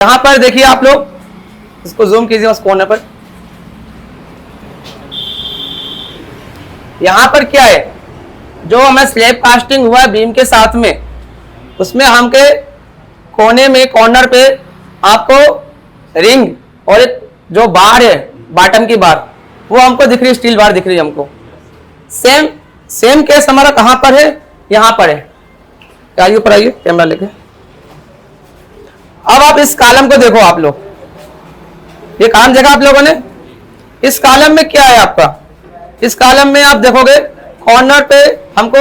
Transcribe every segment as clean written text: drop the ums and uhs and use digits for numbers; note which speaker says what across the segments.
Speaker 1: यहाँ पर देखिए आप लोग, इसको जूम कीजिए उस कोने पर। यहाँ पर क्या है, जो हमें स्लैब कास्टिंग हुआ है बीम के साथ में, उसमें हमके कोने में कॉर्नर पे आपको रिंग और एक जो बार है बॉटम की बार, वो हमको दिख रही है, स्टील बार दिख रही है हमको। सेम केस हमारा कहाँ पर है, यहाँ पर है। आइए ऊपर आइए कैमरा लेके। अब आप इस कॉलम को देखो, आप लोग ये कॉलम देखा आप लोगों ने। इस कॉलम में क्या है आपका, इस कॉलम में आप देखोगे कॉर्नर पे हमको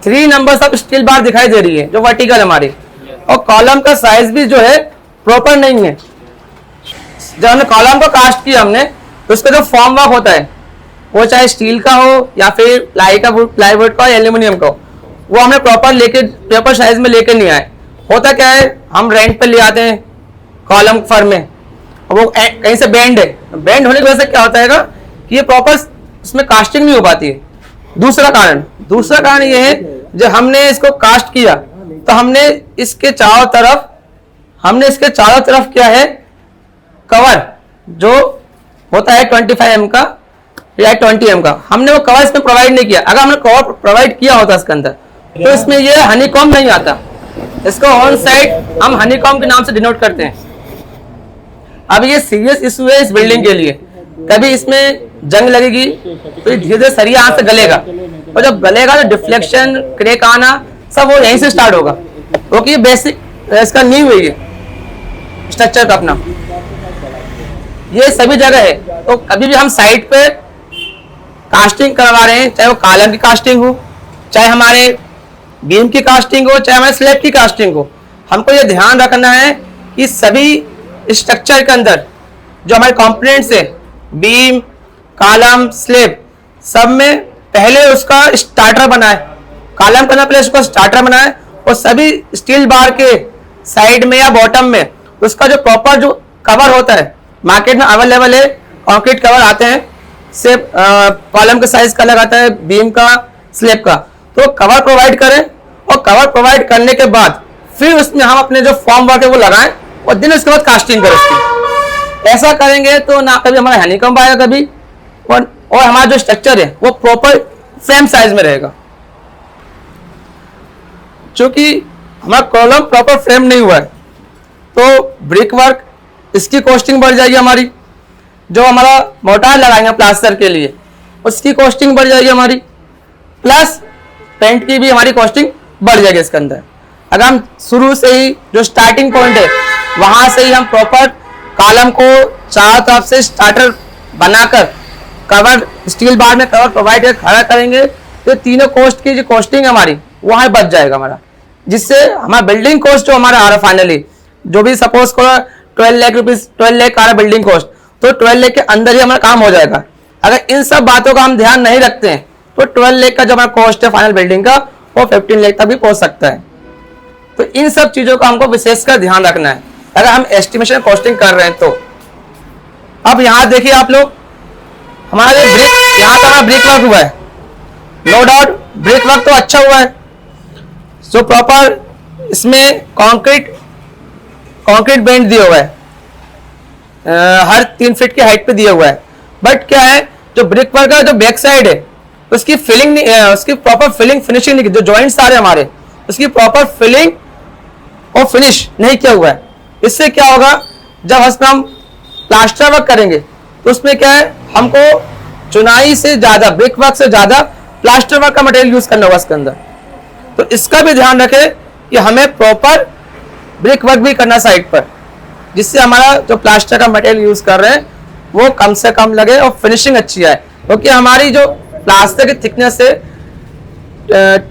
Speaker 1: 3 नंबर्स ऑफ स्टील बार दिखाई दे रही है जो वर्टिकल हमारी, और कॉलम का साइज भी जो है प्रॉपर नहीं है। जब हमने कॉलम को कास्ट किया हमने, तो उसका जो फॉर्म वर्क होता है, वो चाहे स्टील का हो या फिर प्लाईवुड का या एल्यूमिनियम का हो, वो हमने प्रॉपर साइज में लेके नहीं आए। होता क्या है, हम रेंट पे ले आते हैं कॉलम फर्म में, वो कहीं से बेंड है, बेंड होने की वजह से क्या होता है कि ये प्रॉपर उसमें कास्टिंग नहीं हो पाती है। दूसरा कारण ये है, जब हमने इसको कास्ट किया तो हमने इसके चारों तरफ क्या है, कवर जो होता है 25 mm का या 20 mm का, हमने वो कवर इसमें प्रोवाइड नहीं किया। अगर हमने कवर प्रोवाइड किया होता इसके अंदर, तो इसमें ये हनीकॉम्ब नहीं आता। इसको ऑन साइड हम हनीकॉम्ब के नाम से डिनोट करते हैं। अब ये सीरियस इशू है इस बिल्डिंग के लिए। कभी इसमें जंग लगेगी तो धीरे धीरे सरिया यहाँ से गलेगा, और जब गलेगा तो डिफ्लेक्शन, क्रैक आना सब वो यहीं से स्टार्ट होगा, क्योंकि ये बेसिक इसका नींव है, ये स्ट्रक्चर का अपना ये सभी जगह है। तो कभी भी हम साइड पे कास्टिंग करवा रहे हैं, चाहे वो कॉलम की कास्टिंग हो, चाहे हमारे बीम की कास्टिंग हो, चाहे हमारे स्लैब की कास्टिंग हो, हमको ये ध्यान रखना है कि सभी स्ट्रक्चर के अंदर जो हमारे कंपोनेंट्स है, बीम, कॉलम, स्लैब, सब में पहले उसका स्टार्टर बनाए। कॉलम करना पहले उसका स्टार्टर बनाए, और सभी स्टील बार के साइड में या बॉटम में उसका जो प्रॉपर जो कवर होता है, मार्केट में अवेलेबल है, कंक्रीट कवर आते हैं, सिर्फ कॉलम के साइज का अलग आता है, बीम का, स्लैब का, तो कवर प्रोवाइड करें। और कवर प्रोवाइड करने के बाद फिर उसमें हम अपने जो फॉर्म वर्क है वो लगाएं, और दिन उसके बाद कास्टिंग करें उसकी। ऐसा करेंगे तो ना कभी हमारा हनीकॉम्ब आएगा कभी, और हमारा जो स्ट्रक्चर है वो प्रॉपर फ्रेम साइज में रहेगा। क्योंकि हमारा कॉलम प्रॉपर फ्रेम नहीं हुआ है, तो ब्रिक वर्क इसकी कॉस्टिंग बढ़ जाएगी हमारी। जो हमारा मोटार लगाएंगे प्लास्टर के लिए, उसकी कॉस्टिंग बढ़ जाएगी हमारी, प्लस पेंट की भी हमारी कॉस्टिंग बढ़ जाएगी इसके अंदर। अगर हम शुरू से ही जो स्टार्टिंग पॉइंट है वहां से ही हम प्रॉपर कॉलम को चारों तरफ से स्टार्टर बनाकर कवर स्टील बार में कवर प्रोवाइड कर खड़ा करेंगे, तो तीनों कॉस्ट की जो कॉस्टिंग हमारी वहां बच जाएगा हमारा, जिससे हमारा बिल्डिंग कॉस्ट जो हमारा आ रहा फाइनली, जो भी सपोज को 12 लाख रुपीज 12 लाख आ रहा बिल्डिंग कॉस्ट, तो 12 लाख के अंदर ही हमारा काम हो जाएगा। अगर इन सब बातों का हम ध्यान नहीं रखते हैं तो 12 लाख का जो हमारा कॉस्ट है फाइनल बिल्डिंग का, वो 15 लाख तक भी पहुंच सकता है। तो इन सब चीजों का हमको विशेषकर ध्यान रखना है अगर हम एस्टिमेशन कॉस्टिंग कर रहे हैं तो। अब यहाँ देखिए आप लोग, हमारे ब्रिक, यहाँ का हमारा ब्रिक वर्क हुआ है, नो डाउट ब्रिक वर्क तो अच्छा हुआ है, जो प्रॉपर इसमें कंक्रीट बेंड दिया हुआ है, हर 3 फीट की हाइट पे दिया हुआ है। बट क्या है, जो ब्रिक वर्क का जो बैक साइड है उसकी फिलिंग नहीं, उसकी प्रॉपर फिलिंग फिनिशिंग नहीं, जो जॉइंट्स आ रहे हमारे उसकी प्रॉपर फिलिंग और फिनिश नहीं किया हुआ है। इससे क्या होगा, जब हम प्लास्टर वर्क करेंगे तो उसमें क्या है, हमको चुनाई से ज्यादा, ब्रिक वर्क से ज्यादा प्लास्टर वर्क का मटेरियल यूज करना होगा इसके अंदर। तो इसका भी ध्यान रखें कि हमें प्रॉपर ब्रिक वर्क भी करना साइड पर, जिससे हमारा जो प्लास्टर का मटेरियल यूज कर रहे हैं वो कम से कम लगे और फिनिशिंग अच्छी आए। क्योंकि हमारी जो प्लास्टर की थिकनेस है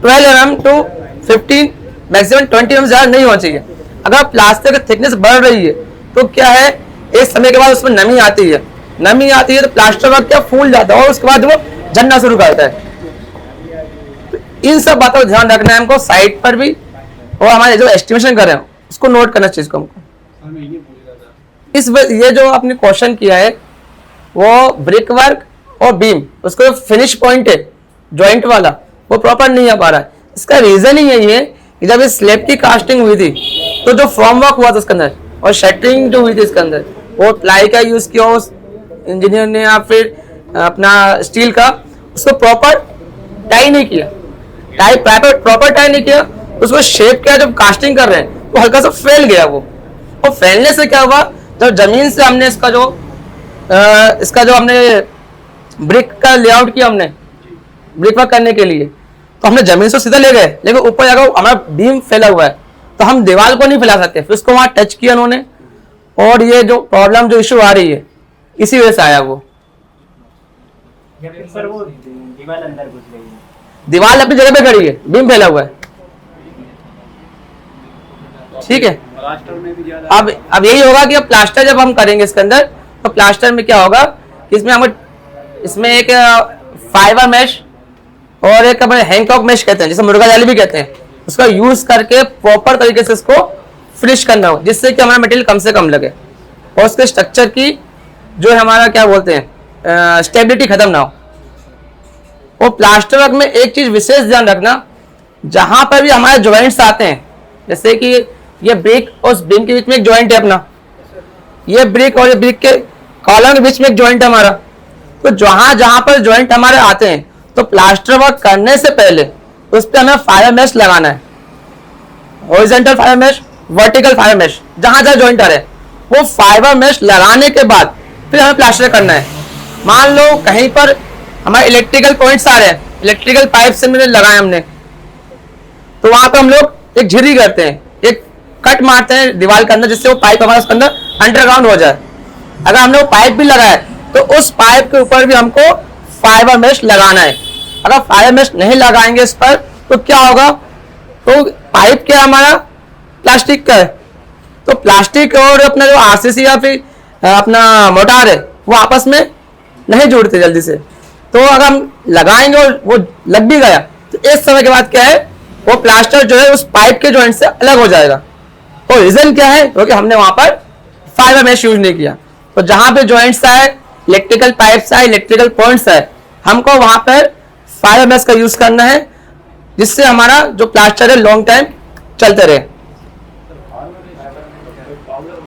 Speaker 1: 12 mm टू 15 मैक्सिमम 20 mm ज्यादा नहीं होना चाहिए। अगर प्लास्टर की थिकनेस बढ़ रही है तो क्या है, एक समय के बाद उसमें नमी आती है तो प्लास्टर वर्क क्या फूल जाता है और उसके बाद वो झड़ना शुरू करता है। तो इन सब बातों का ध्यान रखना है हमको साइड पर भी, और हमारे जो एस्टिमेशन कर रहे हैं उसको नोट करना चाहिए इसको हमको। ये जो आपने क्वेश्चन किया है वो ब्रिक वर्क और बीम, उसको जो फिनिश पॉइंट है जॉइंट वाला वो प्रॉपर नहीं आ पा रहा है। इसका रीजन ही यही है कि जब इस स्लैब की कास्टिंग हुई थी तो जो फॉर्म वर्क हुआ था उसके अंदर और शटरिंग जो हुई थी इसके अंदर, वो प्लाई का यूज किया उस इंजीनियर ने या फिर अपना स्टील का, उसको प्रॉपर टाई नहीं किया, प्रॉपर टाई नहीं किया, उसको शेप किया। जब कास्टिंग कर रहे हैं तो हल्का सा फैल गया वो, और फैलने से क्या हुआ, जब जमीन से हमने इसका जो हमने ब्रिक का लेआउट किया, हमने ब्रिक वर्क करने के लिए, तो हमने जमीन से सीधा ले गए, लेकिन ऊपर जाकर हमारा बीम फैला हुआ है, तो हम दीवार को नहीं फैला सकते। फिर उसको वहां टच किया उन्होंने, और ये जो प्रॉब्लम जो इशू आ रही है इसी वजह से आया वो।
Speaker 2: सर वो दीवार अंदर घुस गई है,
Speaker 1: दीवार अपनी जगह पे खड़ी है, बीम फैला हुआ है, ठीक है। अब यही होगा कि अब प्लास्टर जब हम करेंगे इसके अंदर, तो प्लास्टर में क्या होगा कि इसमें एक फाइबर मैश और एक अपने हैंकॉक मैश कहते हैं, जिसे मुर्गा जाली भी कहते हैं, उसका यूज करके प्रॉपर तरीके से इसको फिनिश करना हो, जिससे कि हमारा मटेरियल कम से कम लगे और उसके स्ट्रक्चर की जो है हमारा क्या बोलते हैं स्टेबिलिटी खत्म ना हो। और प्लास्टर वर्क में एक चीज विशेष ध्यान रखना, जहां पर भी हमारे ज्वाइंट्स आते हैं, जैसे कि ये ब्रिक और उस बीम के बीच में एक ज्वाइंट है अपना, ये ब्रिक और ये ब्रिक के कॉलम के बीच में एक ज्वाइंट है हमारा, तो जहां पर ज्वाइंट हमारे आते हैं, तो प्लास्टर वर्क करने से पहले उस पर हमें फाइबर मैश लगाना है, horizontal fibre mesh, vertical fibre mesh, जहां ज्वाइंट आ रहे हैं वो फाइबर मैश लगाने के बाद फिर हमें प्लास्टर करना है। मान लो कहीं पर हमारे इलेक्ट्रिकल पॉइंट्स आ रहे हैं, इलेक्ट्रिकल पाइप से मैंने लगाए हमने, तो वहां पर हम लोग एक झिरी करते हैं, एक कट मारते हैं दीवार के अंदर, जिससे वो पाइप हमारे उसके अंदर अंडरग्राउंड हो जाए। अगर हमने वो पाइप भी लगाया तो उस पाइप के ऊपर भी हमको फाइबर मैश लगाना है। अगर फाइबर मैश नहीं लगाएंगे इस पर तो क्या होगा, तो पाइप क्या हमारा प्लास्टिक का है, तो प्लास्टिक और अपना जो आरसीसी या फिर अपना मोटार है वो आपस में नहीं जुड़ते जल्दी से, तो अगर हम लगाएंगे और वो लग भी गया तो इस समय के बाद क्या है, वो प्लास्टर जो है उस पाइप के जॉइंट से अलग हो जाएगा। और रीजन क्या है, क्योंकि हमने वहां पर फाइबर मैश यूज नहीं किया। तो जहां पे जॉइंट्स आए, इलेक्ट्रिकल पाइप्स आए, इलेक्ट्रिकल पॉइंट्स आए, हमको वहां पर फाइबर मैश का यूज करना है, जिससे हमारा जो प्लास्टर है लॉन्ग टाइम चलते रहे।